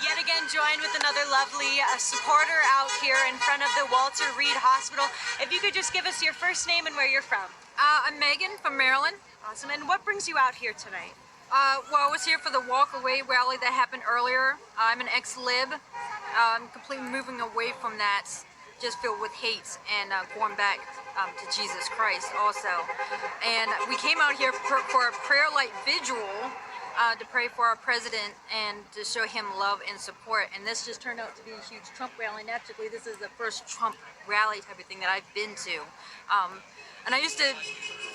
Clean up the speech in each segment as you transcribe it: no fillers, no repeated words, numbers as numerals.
Yet again joined with another lovely supporter out here in front of the Walter Reed Hospital. If you could just give us your first name and where you're from. I'm Megan from Maryland. Awesome. And what brings you out here tonight? Well, I was here for the Walkaway rally that happened earlier. I'm an ex-lib. I'm completely moving away from that, just filled with hate, and going back to Jesus Christ also. And we came out here for a prayer light vigil to pray for our president and to show him love and support. And this just turned out to be a huge Trump rally. Naturally, this is the first Trump rally type of thing that I've been to. And I used to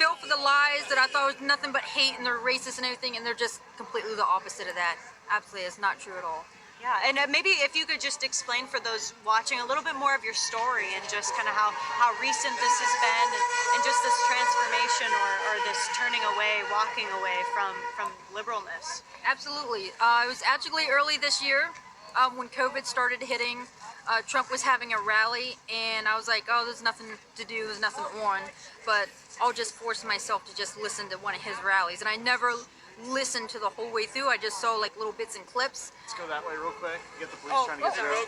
feel for the lies that I thought was nothing but hate and they're racist and everything, and they're just completely the opposite of that. Absolutely, it's not true at all. Yeah, and maybe if you could just explain for those watching a little bit more of your story and just kind of how recent this has been and just this transformation or this turning away, walking away from liberalness. Absolutely. It was actually early this year when COVID started hitting. Trump was having a rally, and I was like, oh, there's nothing to do, there's nothing on, but I'll just force myself to just listen to one of his rallies. And I never listened to the whole way through. I just saw like little bits and clips. Let's go that way real quick. You get the police trying to get through.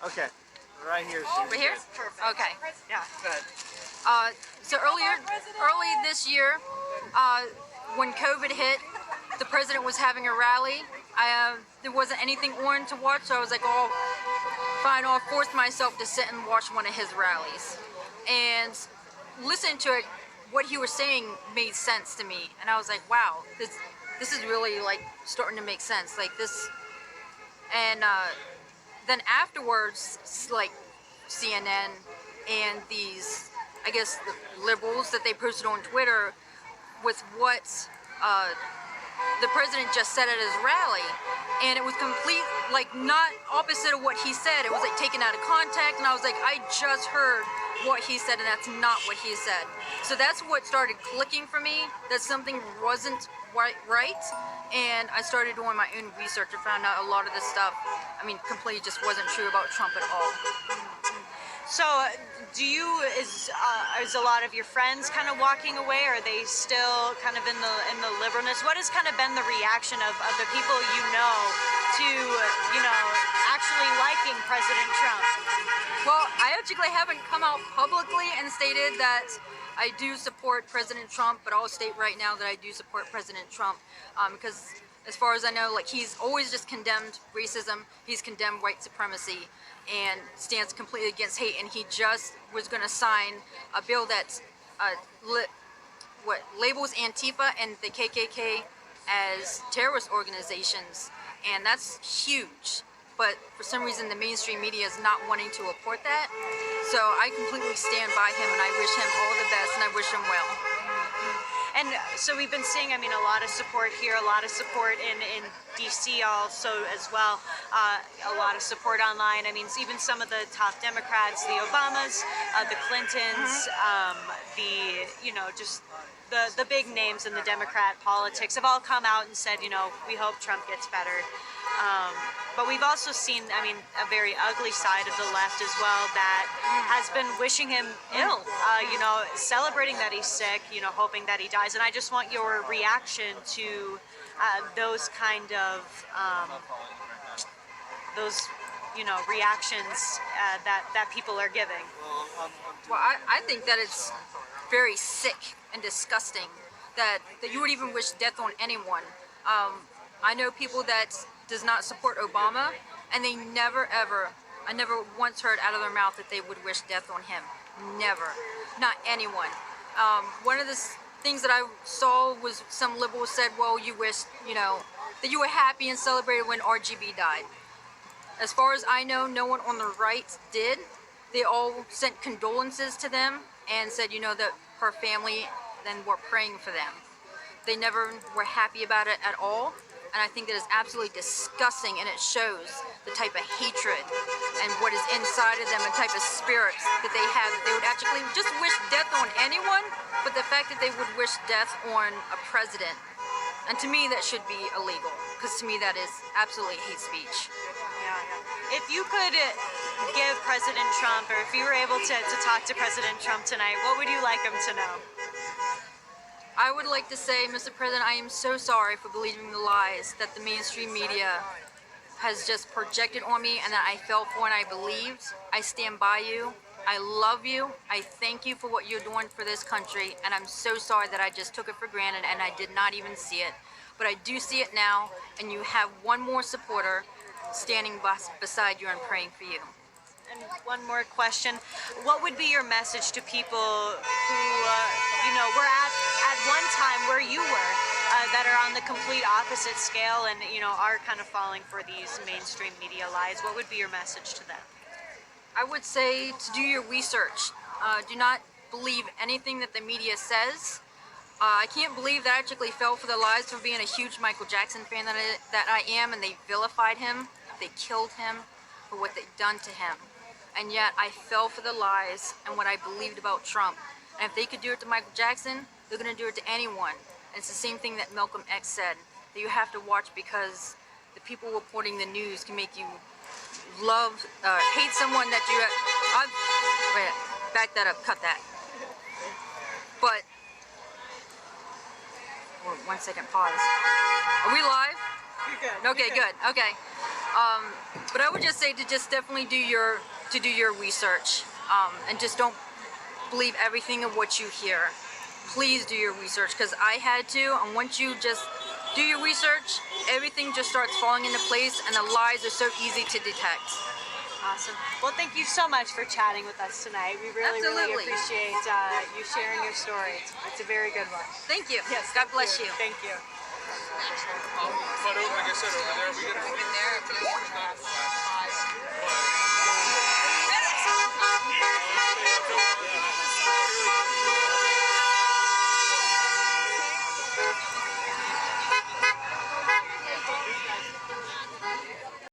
Okay, right here. Right here? Perfect. Okay. Yeah. Go ahead. So early this year, when COVID hit, the president was having a rally. There wasn't anything on to watch, so I was like, oh, fine, I'll force myself to sit and watch one of his rallies. And listening to it, what he was saying made sense to me. And I was like, wow, this is really like starting to make sense. Like this. And then afterwards, like CNN and these, I guess, the liberals that they posted on Twitter with what the president just said at his rally, and it was complete, like, not opposite of what he said. It was like taken out of context, and I was like, I just heard what he said, and that's not what he said. So that's what started clicking for me, that something wasn't right, and I started doing my own research and found out a lot of this stuff, I mean, completely just wasn't true about Trump at all. So, is a lot of your friends kind of walking away, or are they still kind of in the liberalness? What has kind of been the reaction of the people you know to, actually liking President Trump? Well, I actually haven't come out publicly and stated that I do support President Trump, but I'll state right now that I do support President Trump because as far as I know, like, he's always just condemned racism, he's condemned white supremacy, and stands completely against hate, and he just was going to sign a bill that labels Antifa and the KKK as terrorist organizations, and that's huge. But for some reason the mainstream media is not wanting to report that, so I completely stand by him, and I wish him all the best, and I wish him well. And so we've been seeing, I mean, a lot of support here, a lot of support in DC also as well, a lot of support online. I mean, even some of the top Democrats, the Obamas, the Clintons, just the big names in the Democrat politics have all come out and said, we hope Trump gets better. But we've also seen, I mean, a very ugly side of the left as well that has been wishing him ill, celebrating that he's sick, hoping that he dies. And I just want your reaction to those kind of, reactions that people are giving. Well, I think that it's very sick and disgusting that you would even wish death on anyone. I know people that does not support Obama, and they I never once heard out of their mouth that they would wish death on him. Never. Not anyone. One of the things that I saw was some liberals said, well, you wish, that you were happy and celebrated when RGB died. As far as I know, no one on the right did. They all sent condolences to them and said, that her family, then were praying for them. They never were happy about it at all. And I think that is absolutely disgusting, and it shows the type of hatred and what is inside of them, and type of spirits that they have, that they would actually just wish death on anyone, but the fact that they would wish death on a president, and to me that should be illegal, because to me that is absolutely hate speech. Yeah. If you could give President Trump, or if you were able to talk to President Trump tonight, what would you like him to know? I would like to say, Mr. President, I am so sorry for believing the lies that the mainstream media has just projected on me and that I fell for and I believed. I stand by you. I love you. I thank you for what you're doing for this country, and I'm so sorry that I just took it for granted and I did not even see it. But I do see it now, and you have one more supporter standing beside you and praying for you. And one more question. What would be your message to people who, were at one time where you were, that are on the complete opposite scale and, are kind of falling for these mainstream media lies? What would be your message to them? I would say to do your research. Do not believe anything that the media says. I can't believe that I actually fell for the lies for being a huge Michael Jackson fan that I am, and they vilified him. They killed him for what they've done to him. And yet I fell for the lies and what I believed about Trump. And if they could do it to Michael Jackson, they're going to do it to anyone. And it's the same thing that Malcolm X said, that you have to watch because the people reporting the news can make you hate someone that you have. Wait, back that up, cut that. But, 1 second, pause. Are we live? You're good. Okay, good. Okay. But I would just say to just definitely do your research, and just don't believe everything of what you hear. Please do your research, because I had to, and once you just do your research, everything just starts falling into place, and the lies are so easy to detect. Awesome. Well, thank you so much for chatting with us tonight. We really Absolutely. appreciate you sharing your story. It's a very good one. Thank you. Yes. God bless you. Thank you. But like I said, over there, we get a